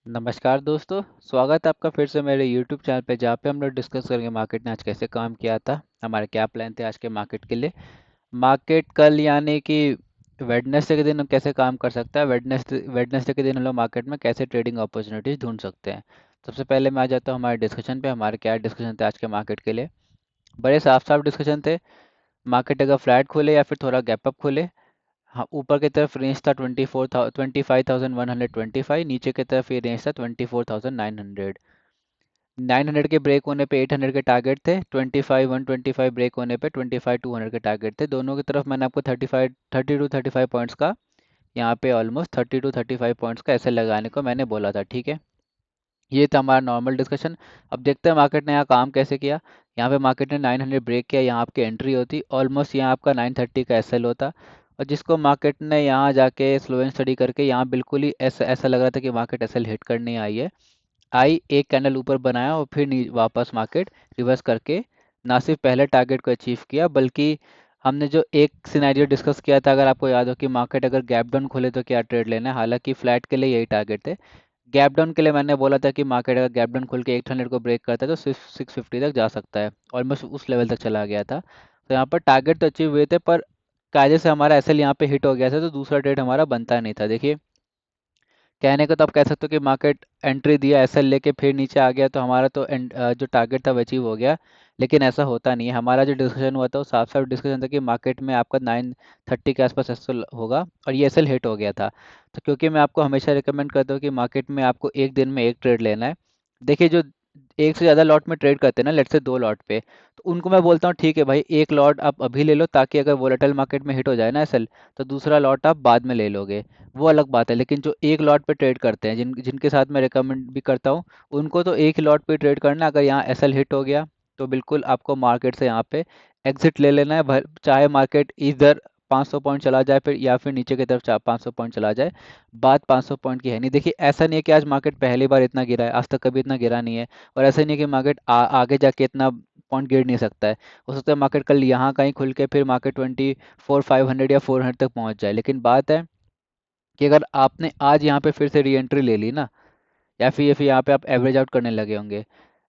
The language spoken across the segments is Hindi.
नमस्कार दोस्तों। स्वागत है आपका फिर से मेरे YouTube चैनल पे, जहाँ पे हम लोग डिस्कस करेंगे मार्केट ने आज कैसे काम किया था, हमारे क्या प्लान थे आज के मार्केट के लिए। मार्केट कल यानी कि वेडनेसडे के दिन हम कैसे काम कर सकता है, वेडनेसडे के दिन हम लोग मार्केट में कैसे ट्रेडिंग अपॉर्चुनिटीज ढूंढ सकते हैं। सबसे पहले मैं आ जाता हूँ हमारे डिस्कशन पे, हमारे क्या डिस्कशन थे आज के मार्केट के लिए। बड़े साफ साफ डिस्कशन थे। मार्केट अगर फ्लैट खोले या फिर थोड़ा गैप अप खोले, हाँ, ऊपर की तरफ रेंज था 25,125, नीचे की तरफ ये रेंज था 24,900। 900 के ब्रेक होने पे 800 के टारगेट थे, 25,125 ब्रेक होने पे 25,200 के टारगेट थे। दोनों की तरफ मैंने आपको 30 टू 35 पॉइंट्स का, यहाँ पे ऑलमोस्ट 30 टू 35 पॉइंट्स का ऐसे लगाने को मैंने बोला था, ठीक है। ये था हमारा नॉर्मल डिस्कशन। अब देखते हैं मार्केट ने यहाँ काम कैसे किया। यहाँ पे मार्केट ने 900 ब्रेक किया, यहाँ आपकी एंट्री होती, ऑलमोस्ट यहाँ आपका 930 का एसएल होता। और जिसको मार्केट ने यहाँ जाके स्लो एंड स्टडी करके यहाँ बिल्कुल ही ऐसा ऐसा लग रहा था कि मार्केट एसएल हिट करने आई है। आई एक कैंडल ऊपर बनाया और फिर वापस मार्केट रिवर्स करके ना सिर्फ पहले टारगेट को अचीव किया, बल्कि हमने जो एक सिनेरियो डिस्कस किया था, अगर आपको याद हो कि मार्केट अगर गैप डाउन खोले तो क्या ट्रेड लेना है, हालांकि फ्लैट के लिए यही टारगेट थे। गैप डाउन के लिए मैंने बोला था कि मार्केट अगर गैप डाउन खोल के 800 को ब्रेक करता है तो सिर्फ 650 तक जा सकता है, ऑलमोस्ट उस लेवल तक चला गया था। तो यहाँ पर टारगेट तो अचीव हुए थे, पर कायदे से हमारा एसएल यहाँ पे हिट हो गया था, तो दूसरा ट्रेड हमारा बनता नहीं था। देखिए, कहने को तो आप कह सकते हो कि मार्केट एंट्री दिया एसएल लेके फिर नीचे आ गया तो हमारा तो जो टारगेट था वो अचीव हो गया। लेकिन ऐसा होता नहीं है। हमारा जो डिस्कशन हुआ था वो साफ साफ डिस्कशन था कि मार्केट में आपका 930 के आसपास एसएल होगा, और ये एसएल हिट हो गया था। तो क्योंकि मैं आपको हमेशा रिकमेंड करता हूँ कि मार्केट में आपको एक दिन में एक ट्रेड लेना है। देखिए, जो एक से ज़्यादा लॉट में ट्रेड करते हैं ना, लेट्स से 2 लॉट पे, तो उनको मैं बोलता हूँ ठीक है भाई, एक लॉट आप अभी ले लो ताकि अगर वोलेटाइल मार्केट में हिट हो जाए ना एसएल, तो दूसरा लॉट आप बाद में ले लोगे, वो अलग बात है। लेकिन जो एक लॉट पे ट्रेड करते हैं, जिनके साथ मैं रिकमेंड भी करता हूँ, उनको तो एक ही लॉट पे ट्रेड करना है। अगर यहाँ एसएल हिट हो गया तो बिल्कुल आपको मार्केट से यहाँ पे एग्जिट ले लेना है, चाहे मार्केट इधर 500 पॉइंट चला जाए फिर, या फिर नीचे की तरफ 500 पॉइंट चला जाए। बात 500 पॉइंट की है नहीं। देखिए, ऐसा नहीं है कि आज मार्केट पहली बार इतना गिरा है, आज तक कभी इतना गिरा नहीं है। और ऐसा नहीं है कि मार्केट आगे जाके इतना पॉइंट गिर नहीं सकता है। हो सकता है मार्केट कल यहाँ कहीं खुल के फिर मार्केट 24,500 या 400 तक पहुँच जाए। लेकिन बात है कि अगर आपने आज यहाँ पे फिर से री एंट्री ले ली ना, या फिर यहाँ पे आप एवरेज आउट करने लगे होंगे।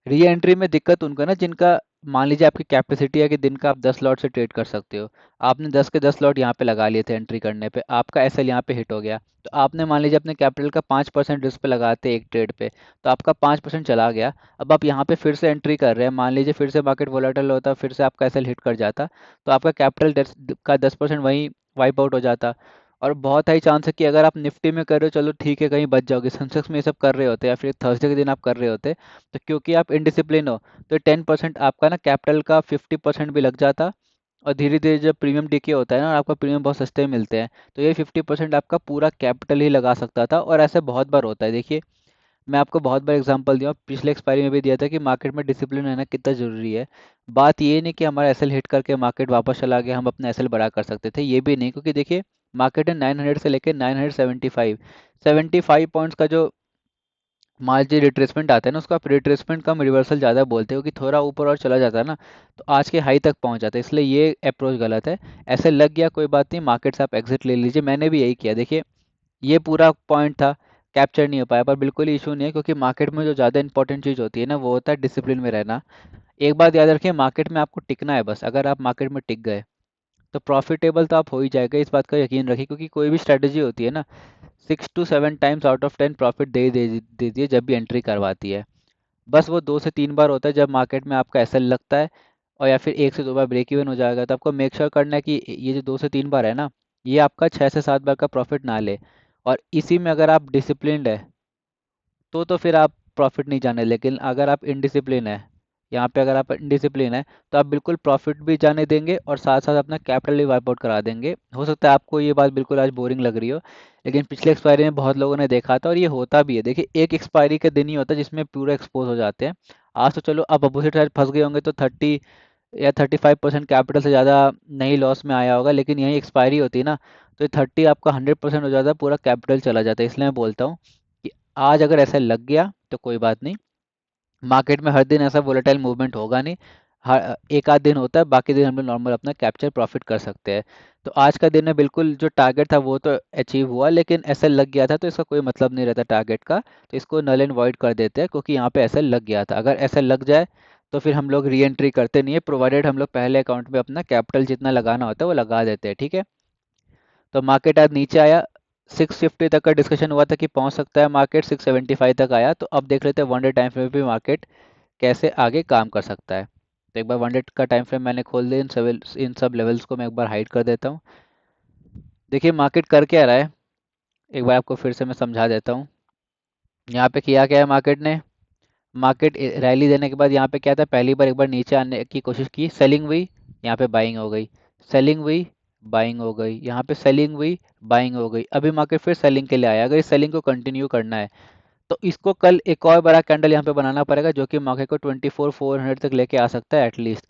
री एंट्री में दिक्कत उनको है ना, जिनका मान लीजिए आपकी कैपेसिटी है कि दिन का आप 10 लॉट से ट्रेड कर सकते हो। आपने 10 के 10 लॉट यहाँ पे लगा लिए थे, एंट्री करने पे आपका एसएल यहाँ पे हिट हो गया, तो आपने मान लीजिए अपने कैपिटल का 5% रिस्क पे लगाते एक ट्रेड पे, तो आपका 5% चला गया। अब आप यहाँ पे फिर से एंट्री कर रहे हैं, मान लीजिए फिर से मार्केट वोलेटाइल होता, फिर से आपका एसएल हिट कर जाता, तो आपका कैपिटल का 10% वहीं वाइप आउट हो जाता। और बहुत हाई चांस है कि अगर आप निफ्टी में कर रहे हो, चलो ठीक है, कहीं बच जाओगे, सेंसेक्स में ये सब कर रहे होते या फिर थर्सडे के दिन आप कर रहे होते, तो क्योंकि आप इनडिसिप्लिन हो, तो 10% आपका ना कैपिटल का 50% भी लग जाता। और धीरे धीरे जब प्रीमियम डीके होता है ना, और आपका प्रीमियम बहुत सस्ते में मिलते हैं, तो ये 50% आपका पूरा कैपिटल ही लगा सकता था, और ऐसे बहुत बार होता है। देखिए, मैं आपको बहुत बार एग्जांपल दिया, पिछले एक्सपायरी में भी दिया था कि मार्केट में डिसिप्लिन रहना कितना ज़रूरी है। बात ये नहीं कि हमारा एसएल हिट करके मार्केट वापस चला गया, हम अपना एसएल बड़ा कर सकते थे, ये भी नहीं। क्योंकि देखिए, मार्केट ने 900 से लेकर 975 75 पॉइंट्स का जो मान लीजिए रिट्रेसमेंट आता है ना, उसको आप रिट्रेसमेंट कम रिवर्सल ज़्यादा बोलते हो, कि थोड़ा ऊपर और चला जाता है ना, तो आज के हाई तक पहुंच जाता है। इसलिए ये अप्रोच गलत है। ऐसे लग गया कोई बात नहीं, मार्केट से आप एग्जिट ले लीजिए, मैंने भी यही किया। देखिए, ये पूरा पॉइंट था, कैप्चर नहीं हो पाया, पर बिल्कुल इशू नहीं है, क्योंकि मार्केट में जो ज़्यादा इंपॉर्टेंट चीज़ होती है ना, वो होता है डिसिप्लिन में रहना। एक बात याद रखिए, मार्केट में आपको टिकना है बस। अगर आप मार्केट में टिक गए तो प्रॉफिटेबल तो आप हो ही जाएगा, इस बात का यकीन रखिए। क्योंकि कोई भी स्ट्रेटजी होती है ना, 6 to 7 times out of 10 profit देती है जब भी एंट्री करवाती है। बस वो 2 से 3 बार होता है जब मार्केट में आपका एसएल लगता है, और या फिर 1 से 2 बार ब्रेक इवन हो जाएगा। तो आपको मेक श्योर करना है कि ये जो 2 से 3 बार है ना, ये आपका 6 से 7 बार का प्रॉफिट ना ले। और इसी में अगर आप डिसिप्लिन्ड है तो फिर आप प्रॉफिट नहीं जाने। लेकिन अगर आप इनडिसिप्लिन है, यहाँ पे अगर आप इनडिसिप्लिन है, तो आप बिल्कुल प्रॉफिट भी जाने देंगे और साथ साथ अपना कैपिटल भी वाइप आउट करा देंगे। हो सकता है आपको ये बात बिल्कुल आज बोरिंग लग रही हो, लेकिन पिछले एक्सपायरी में बहुत लोगों ने देखा था, और ये होता भी है। देखिए, एक एक्सपायरी का दिन ही होता है जिसमें पूरा एक्सपोज हो जाते हैं। आज तो चलो आप अपोजिट साइड फंस गए होंगे, तो 35% कैपिटल से ज़्यादा नहीं लॉस में आया होगा, लेकिन यही एक्सपायरी होती है ना, तो ये 30 आपका 100% हो जाता है, पूरा कैपिटल चला जाता है। इसलिए मैं बोलता हूँ कि आज अगर ऐसा लग गया तो कोई बात नहीं, मार्केट में हर दिन ऐसा वोलेटाइल मूवमेंट होगा नहीं। हर एक आध दिन होता है, बाकी दिन हम लोग नॉर्मल अपना कैप्चर प्रॉफिट कर सकते हैं। तो आज का दिन में बिल्कुल जो टारगेट था वो तो अचीव हुआ, लेकिन एसएल लग गया था तो इसका कोई मतलब नहीं रहता टारगेट का। तो इसको नल एंड वॉइड कर देते हैं, क्योंकि यहाँ पे एसएल लग गया था। अगर एसएल लग जाए तो फिर हम लोग री एंट्री करते नहीं है, प्रोवाइडेड हम लोग पहले अकाउंट में अपना कैपिटल जितना लगाना होता है वो लगा देते हैं, ठीक है। तो मार्केट आज नीचे आया, 650 तक का डिस्कशन हुआ था कि पहुंच सकता है मार्केट, 675 तक आया। तो अब देख लेते हैं वन डे टाइम फ्रेम पे मार्केट कैसे आगे काम कर सकता है। तो एक बार वन डे का टाइम फ्रेम मैंने खोल दिया, इन सब लेवल्स को मैं एक बार हाइड कर देता हूँ। देखिए मार्केट कर क्या रहा है, एक बार आपको फिर से मैं समझा देता हूँ। यहाँ पे किया क्या है मार्केट ने, मार्केट रैली देने के बाद यहाँ पे क्या था, पहली बार एक बार नीचे आने की कोशिश की, सेलिंग हुई, यहाँ पे बाइंग हो गई, सेलिंग हुई, बाइंग हो गई, यहाँ पे सेलिंग हुई, बाइंग हो गई। अभी मार्केट फिर सेलिंग के लिए आया। अगर इस सेलिंग को कंटिन्यू करना है तो इसको कल एक और बड़ा कैंडल यहाँ पे बनाना पड़ेगा, जो कि मार्केट को 24,400 तक लेके आ सकता है एटलीस्ट।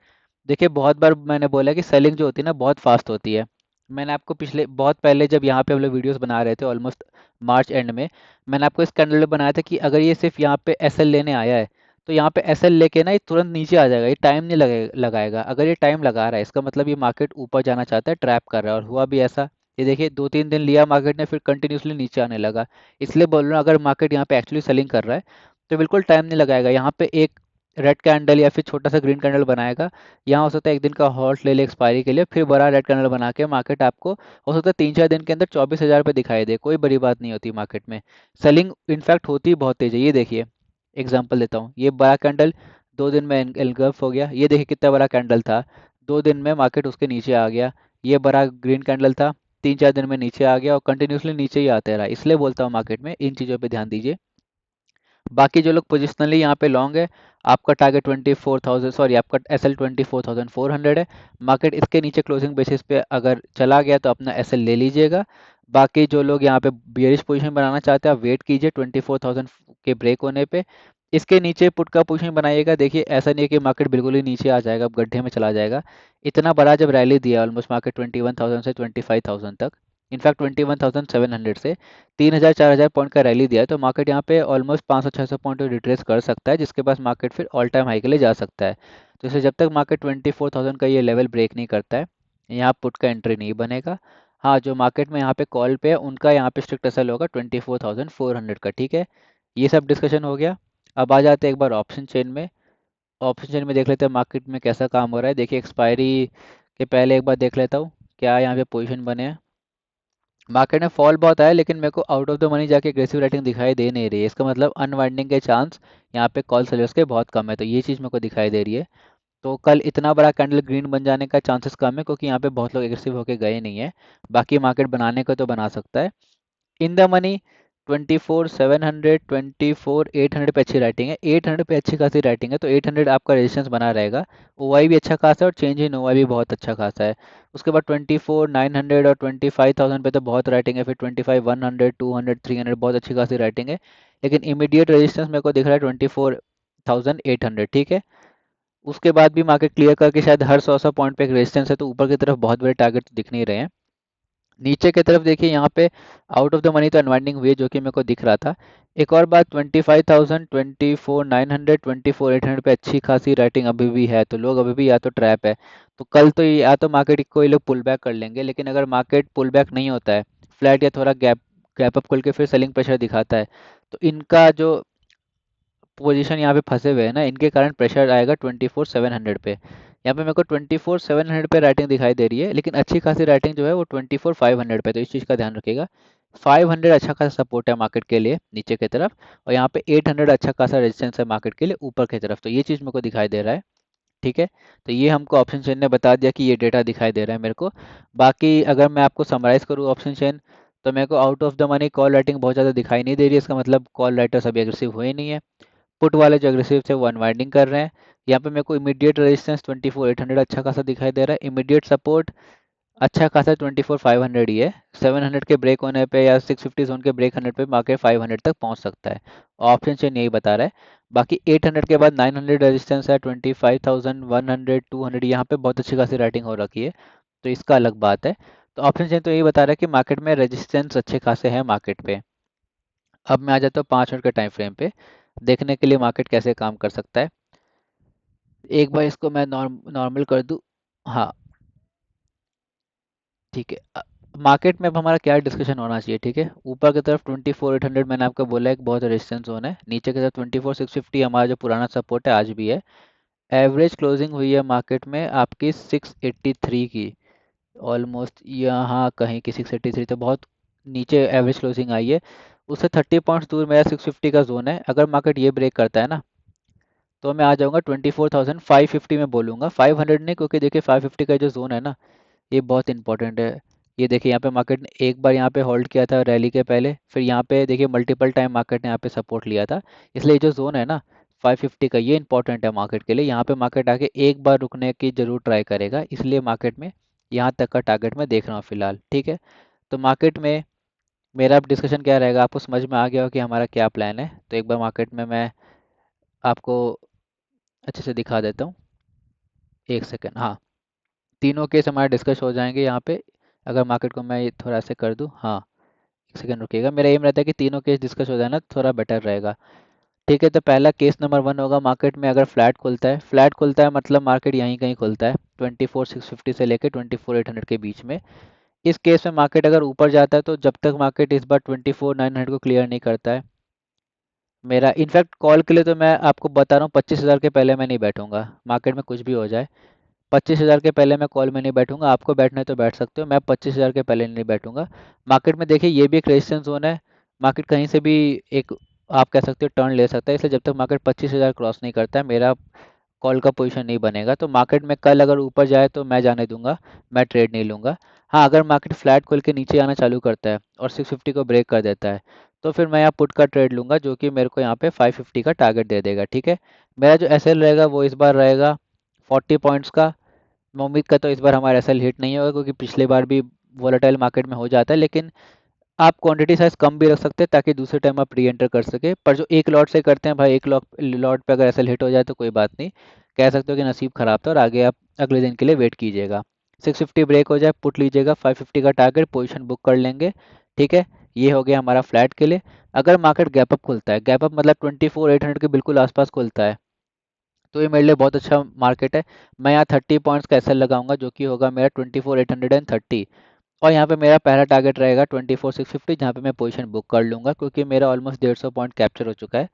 देखिए बहुत बार मैंने बोला कि सेलिंग जो होती है ना बहुत फास्ट होती है। मैंने आपको पिछले बहुत पहले जब यहाँ पे हम लोग वीडियोस बना रहे थे ऑलमोस्ट मार्च एंड में, मैंने आपको इस कैंडल में बनाया था कि अगर ये सिर्फ यहाँ पे एसएल लेने आया है तो यहाँ पे एसएल लेके ना ये तुरंत नीचे आ जाएगा, ये टाइम नहीं लगाएगा। अगर ये टाइम लगा रहा है इसका मतलब ये मार्केट ऊपर जाना चाहता है, ट्रैप कर रहा है, और हुआ भी ऐसा। ये देखिए 2-3 दिन लिया मार्केट ने, फिर कंटिन्यूसली नीचे आने लगा। इसलिए बोल रहा हूँ अगर मार्केट यहाँ पे एक्चुअली सेलिंग कर रहा है तो बिल्कुल टाइम नहीं लगाएगा, यहाँ पे एक रेड कैंडल या फिर छोटा सा ग्रीन कैंडल बनाएगा। यहाँ हो सकता है एक दिन का हॉल्ट ले ले एक्सपायरी के लिए, फिर बड़ा रेड कैंडल बना के मार्केट आपको हो सकता है 3-4 दिन के अंदर 24,000 पे दिखाई दे। कोई बड़ी बात नहीं होती मार्केट में, सेलिंग इनफैक्ट होती ही बहुत तेज है। ये देखिए एग्जांपल देता हूँ, ये बड़ा कैंडल 2 दिन में एनगल्फ हो गया, ये देखिए कितना बड़ा कैंडल था, 2 दिन में मार्केट उसके नीचे आ गया। ये बड़ा ग्रीन कैंडल था, 3-4 दिन में नीचे आ गया और कंटिन्यूसली नीचे ही आते रहा। इसलिए बोलता हूँ मार्केट में इन चीज़ों पे ध्यान दीजिए। बाकी जो लोग पोजिशनली यहाँ पे लॉन्ग है, आपका टारगेट 24,000, सॉरी आपका एसएल 24,400 है। मार्केट इसके नीचे क्लोजिंग बेसिस पे अगर चला गया तो अपना एसएल ले लीजिएगा। बाकी जो लोग यहाँ पे बियरिश पोजीशन बनाना चाहते हैं आप वेट कीजिए 24,000 के ब्रेक होने पे, इसके नीचे पुट का पोजीशन बनाइएगा। देखिए ऐसा नहीं है कि मार्केट बिल्कुल ही नीचे आ जाएगा, अब गड्ढे में चला जाएगा। इतना बड़ा जब रैली दिया ऑलमोस्ट मार्केट 21,000 से 25,000 तक, इनफैक्ट 21,700 से 3,000-4,000 पॉइंट का रैली दिया है, तो मार्केट यहाँ पे ऑलमोस्ट 500-600 पॉइंट रिट्रेस कर सकता है, जिसके पास मार्केट फिर ऑल टाइम हाई के लिए जा सकता है। तो इसे जब तक मार्केट 24,000 का ये लेवल ब्रेक नहीं करता है, यहाँ पुट का एंट्री नहीं बनेगा। हाँ जो मार्केट में यहाँ पे कॉल पे है उनका यहाँ पे स्ट्रिक्ट असल होगा 24,400 का, ठीक है। ये सब डिस्कशन हो गया। अब आ जाते हैं एक बार ऑप्शन चेन में। ऑप्शन चेन में देख लेते हैं मार्केट में कैसा काम हो रहा है। देखिए एक्सपायरी के पहले एक बार देख लेता हूँ क्या यहाँ पे पोजिशन बने हैं। मार्केट में फॉल बहुत आया, लेकिन मेरे को आउट ऑफ द मनी जाके एग्रेसिव राइटिंग दिखाई दे नहीं रही है। इसका मतलब अनवाइंडिंग के चांस यहाँ पे कॉल सेलर्स के बहुत कम है, तो ये चीज़ मेरे को दिखाई दे रही है। तो कल इतना बड़ा कैंडल ग्रीन बन जाने का चांसेस कम है, क्योंकि यहाँ पे बहुत लोग एग्रेसिव होके गए नहीं है। बाकी मार्केट बनाने को तो बना सकता है। इन द मनी 24,700, 24,800 पे अच्छी राइटिंग है, 800 पे अच्छी खासी राइटिंग है, तो 800 आपका रेजिस्टेंस बना रहेगा। ओवाई भी अच्छा खासा है और चेंज इन ओवाई भी बहुत अच्छा खासा है। उसके बाद 24,900 और 25,000 पे तो बहुत राइटिंग है, फिर 25,100, 200, 300 बहुत अच्छी खासी राइटिंग है। लेकिन इमीडिएट रेजिस्टेंस मेरे को दिख रहा है 24,800, ठीक है। उसके बाद भी मार्केट क्लियर करके शायद हर 100 पॉइंट पे एक रेजिस्टेंस है, तो ऊपर की तरफ बहुत बड़े टारगेट तो दिख नहीं रहे हैं। नीचे की तरफ देखिए यहाँ पे आउट ऑफ द मनी तो अनवाइंडिंग हुई है, जो कि मेरे को दिख रहा था। एक और बात 25,000, 24,900, 24,800 पे अच्छी खासी राइटिंग अभी भी है, तो लोग अभी भी या तो ट्रैप है। तो कल तो या तो मार्केट को ये लोग पुल बैक कर लेंगे, लेकिन अगर मार्केट पुल बैक नहीं होता है, फ्लैट या थोड़ा गैप गैप अप खोल के फिर सेलिंग प्रेशर दिखाता है, तो इनका जो पोजीशन यहाँ पे फंसे हुए हैं ना, इनके कारण प्रेशर आएगा 24,700 पे। यहाँ पे मेरे को 24,700 पे राइटिंग दिखाई दे रही है, लेकिन अच्छी खासी राइटिंग जो है वो 24,500 पे, तो इस चीज़ का ध्यान रखिएगा। 500 अच्छा खासा सपोर्ट है मार्केट के लिए नीचे की तरफ, और यहाँ पे 800 अच्छा खासा रेजिस्टेंस है मार्केट के लिए ऊपर की तरफ, तो ये चीज़ मेरे को दिखाई दे रहा है, ठीक है। तो ये हमको ऑप्शन चेन ने बता दिया कि ये डेटा दिखाई दे रहा है मेरे को। बाकी अगर मैं आपको समराइज़ करूँ ऑप्शन चेन, तो मेरे को out of the money call writing बहुत ज़्यादा दिखाई नहीं दे रही है। इसका मतलब कॉल राइटर्स अभी एग्रेसिव हुए नहीं है। पुट वाले जो अग्रेसिव थे वो अनवाइंडिंग कर रहे हैं। यहाँ पे मेरे को इमीडिएट रेजिस्टेंस 24,800 अच्छा खासा दिखाई दे रहा है, इमीडिएट सपोर्ट अच्छा खासा 24,500 ही है। 700 के ब्रेक होने पे या 650 जोन के ब्रेक 100 पे मार्केट 500 तक पहुंच सकता है। ऑप्शन चेन यही बता रहा है। बाकी 800 के बाद 900 रेजिस्टेंस है, 25,100, 200 यहाँ पे बहुत अच्छी खासी राइटिंग हो रखी है, तो इसका अलग बात है। तो ऑप्शन चेन तो यही बता रहा है कि मार्केट में रेजिस्टेंस अच्छे खासे हैं मार्केट पे। अब मैं आ जाता हूँ 5 मिनट के टाइम फ्रेम पे, देखने के लिए मार्केट कैसे काम कर सकता है। एक बार इसको मैं नॉर्मल कर दूं। हाँ ठीक है। मार्केट में अब हमारा क्या डिस्कशन होना चाहिए, ठीक है। ऊपर की तरफ 24,800 मैंने आपको बोला एक बहुत रेजिस्टेंस जोन है, नीचे की तरफ 24,650 हमारा जो पुराना सपोर्ट है आज भी है। एवरेज क्लोजिंग हुई है मार्केट में आपकी 683 की, ऑलमोस्ट यहाँ कहीं की 683, तो बहुत नीचे एवरेज क्लोजिंग आई है। उससे 30 पॉइंट्स दूर मेरा 650 का जोन है। अगर मार्केट ये ब्रेक करता है ना, तो मैं आ जाऊंगा 24,550 में बोलूँगा, 500 नहीं, क्योंकि देखिए 550 का जो जोन है ना, ये बहुत इंपॉर्टेंट है। ये देखिए यहाँ पे मार्केट ने एक बार यहाँ पे होल्ड किया था रैली के पहले, फिर यहाँ पे देखिए मल्टीपल टाइम मार्केट ने यहाँ पे सपोर्ट लिया था। इसलिए ये जो जोन है ना 550 का, ये इंपॉर्टेंट है मार्केट के लिए। यहाँ पे मार्केट आके एक बार रुकने की जरूर ट्राई करेगा, इसलिए मार्केट में यहाँ तक का टारगेट मैं देख रहा हूँ फिलहाल, ठीक है। तो मार्केट में मेरा अब डिस्कशन क्या रहेगा, आपको समझ में आ गया हो कि हमारा क्या प्लान है। तो एक बार मार्केट में मैं आपको अच्छे से दिखा देता हूँ, एक सेकेंड। हाँ, तीनों केस हमारे डिस्कस हो जाएंगे यहाँ पे। अगर मार्केट को मैं ये थोड़ा से कर दूँ, हाँ एक सेकेंड रुकिएगा, मेरा एम रहता है कि तीनों केस डिस्कस हो जाए ना, तो थोड़ा बेटर रहेगा। ठीक है, तो पहला केस नंबर वन होगा, मार्केट में अगर फ्लैट खुलता है, फ्लैट खुलता है मतलब मार्केट यहीं कहीं खुलता है 24,650 से लेकर 24,800 के बीच में। इस केस में मार्केट अगर ऊपर जाता है, तो जब तक मार्केट इस बार 24,900 को क्लियर नहीं करता है, मेरा इनफैक्ट कॉल के लिए तो मैं आपको बता रहा हूँ 25,000 के पहले मैं नहीं बैठूंगा, मार्केट में कुछ भी हो जाए। 25,000 के पहले मैं कॉल में नहीं बैठूंगा, आपको बैठना है तो बैठ सकते हो, मैं 25,000 के पहले नहीं बैठूंगा। मार्केट में देखिए ये भी एक रेजिस्टेंस जोन है, मार्केट कहीं से भी एक आप कह सकते हो टर्न ले सकता है, इसलिए जब तक मार्केट 25,000 क्रॉस नहीं करता है, मेरा कॉल का पोजीशन नहीं बनेगा। तो मार्केट में कल अगर ऊपर जाए तो मैं जाने दूंगा, मैं ट्रेड नहीं लूंगा। हाँ, अगर मार्केट फ्लैट खोल के नीचे आना चालू करता है और 650 को ब्रेक कर देता है, तो फिर मैं यहाँ पुट का ट्रेड लूंगा, जो कि मेरे को यहाँ पे 550 का टारगेट दे देगा, ठीक है। मेरा जो एसएल रहेगा वो इस बार रहेगा 40 पॉइंट्स का। मैं उम्मीद करता हूँ इस बार हमारा एसएल हिट नहीं होगा, क्योंकि पिछले बार भी वोलेटाइल मार्केट में हो जाता है। लेकिन आप क्वांटिटी साइज कम भी रख सकते हैं, ताकि दूसरे टाइम आप री एंटर कर सके। पर जो एक लॉट से करते हैं भाई, एक लॉट पे अगर एसएल हिट हो जाए तो कोई बात नहीं, कह सकते हो कि नसीब खराब था, और आगे आप अगले दिन के लिए वेट कीजिएगा। 650 ब्रेक हो जाए पुट लीजिएगा, 550 का टारगेट पोजीशन बुक कर लेंगे, ठीक है। ये हो गया हमारा फ्लैट के लिए। अगर मार्केट गैप अप खुलता है, गैप अप मतलब 24,800 के बिल्कुल आसपास खुलता है, तो ये मेरे लिए बहुत अच्छा मार्केट है। मैं यहाँ 30 पॉइंट्स का एसएल लगाऊंगा, जो कि होगा मेरा 24,830। और यहाँ पे मेरा पहला टारगेट रहेगा 24,650, जहाँ पे मैं पोजीशन बुक कर लूंगा, क्योंकि मेरा ऑलमोस्ट 150 पॉइंट कैप्चर हो चुका है।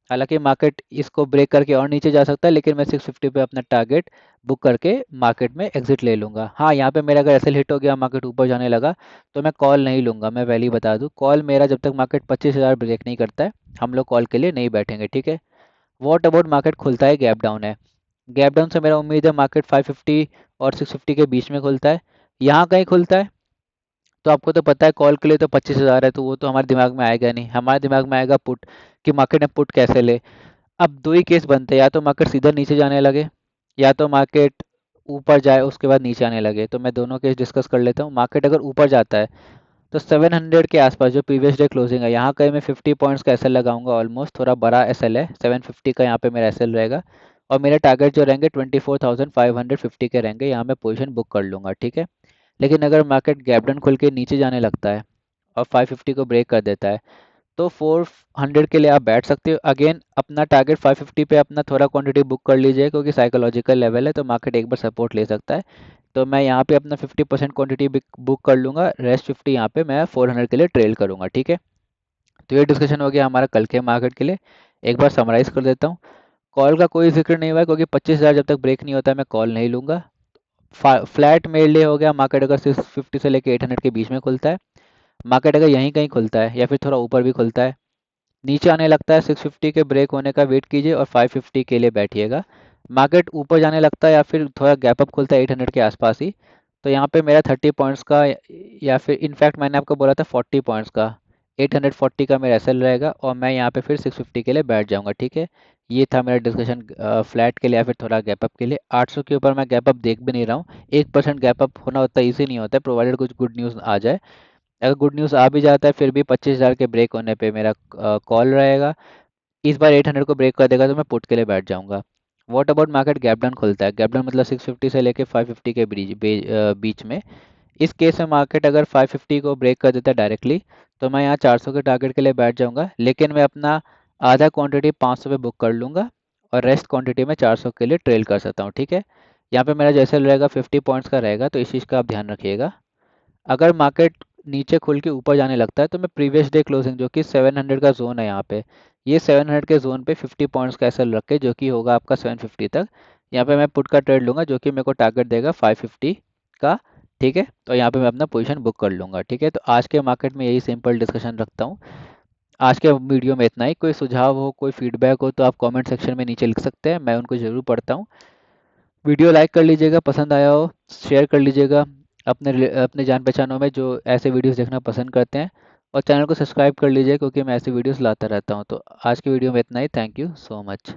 हालांकि मार्केट इसको ब्रेक करके और नीचे जा सकता है, लेकिन मैं 650 पे अपना टारगेट बुक करके मार्केट में एग्जिट ले लूंगा। हाँ, यहाँ पे मेरा अगर एसएल हिट हो गया, मार्केट ऊपर जाने लगा, तो मैं कॉल नहीं लूंगा। मैं पहले ही बता दूं, कॉल मेरा जब तक मार्केट 25,000 ब्रेक नहीं करता है, हम लोग कॉल के लिए नहीं बैठेंगे, ठीक है। वॉट अबाउट मार्केट खुलता है, गैप डाउन है, गैप डाउन से मेरा उम्मीद है मार्केट 550 और 650 के बीच में खुलता है। यहाँ कहीं खुलता है, तो आपको तो पता है कॉल के लिए तो 25,000 है, तो वो तो हमारे दिमाग में आएगा नहीं, हमारे दिमाग में आएगा पुट, कि मार्केट ने पुट कैसे ले। अब दो ही केस बनते हैं, या तो मार्केट सीधा नीचे जाने लगे, या तो मार्केट ऊपर जाए उसके बाद नीचे आने लगे। तो मैं दोनों केस डिस्कस कर लेता हूँ। मार्केट अगर ऊपर जाता है, तो 700 के आसपास जो प्रीवियस डे क्लोजिंग है, यहाँ कहीं मैं 50 पॉइंट्स का एसएल लगाऊंगा, ऑलमोस्ट थोड़ा बड़ा एसएल है, 750 का यहाँ पे मेरा एसएल रहेगा। और मेरे टारगेट जो रहेंगे 24,550 के रहेंगे, यहाँ मैं पोजीशन बुक कर लूंगा, ठीक है। लेकिन अगर मार्केट गैप डाउन खुल के नीचे जाने लगता है और 550 को ब्रेक कर देता है, तो 400 के लिए आप बैठ सकते हो। अगेन अपना टारगेट 550 पे अपना थोड़ा क्वांटिटी बुक कर लीजिए, क्योंकि साइकोलॉजिकल लेवल है, तो मार्केट एक बार सपोर्ट ले सकता है। तो मैं यहाँ पे अपना 50% क्वांटिटी बुक कर लूँगा, रेस्ट 50 यहाँ पे मैं 400 के लिए ट्रेल करूँगा, ठीक है। तो ये डिस्कशन हो गया हमारा कल के मार्केट के लिए। एक बार समराइज कर देता हूँ। कॉल का कोई जिक्र नहीं हुआ है, क्योंकि 25,000 जब तक ब्रेक नहीं होता है मैं कॉल नहीं लूँगा। फ्लैट मेरे लिए हो गया, मार्केट अगर 650 से लेकर 800 के बीच में खुलता है, मार्केट अगर यहीं कहीं खुलता है या फिर थोड़ा ऊपर भी खुलता है, नीचे आने लगता है, 650 के ब्रेक होने का वेट कीजिए और 550 के लिए बैठिएगा। मार्केट ऊपर जाने लगता है या फिर थोड़ा गैप अप खुलता है 800 के आसपास ही, तो यहाँ पे मेरा 30 पॉइंट्स का, या फिर इनफैक्ट मैंने आपको बोला था 40 पॉइंट्स का, 840 का मेरा एसएल रहेगा, और मैं यहाँ पे फिर 650 के लिए बैठ जाऊँगा, ठीक है। ये था मेरा डिस्कशन फ्लैट के लिए या फिर थोड़ा गैप अप के लिए। 800 के ऊपर मैं गैप अप देख भी नहीं रहा हूँ। 1% गैप अप होना उतना ईजी नहीं होता है, प्रोवाइडेड कुछ गुड न्यूज़ आ जाए। अगर गुड न्यूज़ आ भी जाता है, फिर भी 25,000 के ब्रेक होने पे मेरा कॉल रहेगा। इस बार 800 को ब्रेक कर देगा, तो मैं पुट के लिए बैठ जाऊंगा। What about market gap down खुलता है, गैप डाउन मतलब 650 से लेके 550 के बीच में। इस केस में मार्केट अगर 550 को ब्रेक कर देता है डायरेक्टली, तो मैं यहाँ 400 के टारगेट के लिए बैठ जाऊंगा, लेकिन मैं अपना आधा क्वांटिटी 500 पे बुक कर लूंगा, और रेस्ट क्वांटिटी में 400 के लिए ट्रेल कर सकता हूँ, ठीक है। यहाँ पे मेरा जैसे रहेगा 50 पॉइंट्स का रहेगा, तो इस चीज़ का आप ध्यान रखिएगा। अगर मार्केट नीचे खुल के ऊपर जाने लगता है तो मैं प्रीवियस डे क्लोजिंग जो कि 700 का जोन है यहाँ पे, ये 700 के जोन पे 50 पॉइंट्स का एसएल रख के, जो कि होगा आपका 750 तक, यहाँ पे मैं पुट का ट्रेड लूंगा जो कि मेरे को टारगेट देगा 550 का, ठीक है। तो यहाँ पे मैं अपना पोजीशन बुक कर लूंगा, ठीक है। तो आज के मार्केट में यही सिंपल डिस्कशन रखता हूँ। आज के वीडियो में इतना ही। कोई सुझाव हो, कोई फीडबैक हो तो आप कमेंट सेक्शन में नीचे लिख सकते हैं, मैं उनको ज़रूर पढ़ता हूँ। वीडियो लाइक कर लीजिएगा, पसंद आया हो शेयर कर लीजिएगा अपने जान पहचानों में जो ऐसे वीडियोस देखना पसंद करते हैं, और चैनल को सब्सक्राइब कर लीजिए क्योंकि मैं ऐसे वीडियोस लाता रहता हूँ। तो आज की वीडियो में इतना ही। Thank you so much.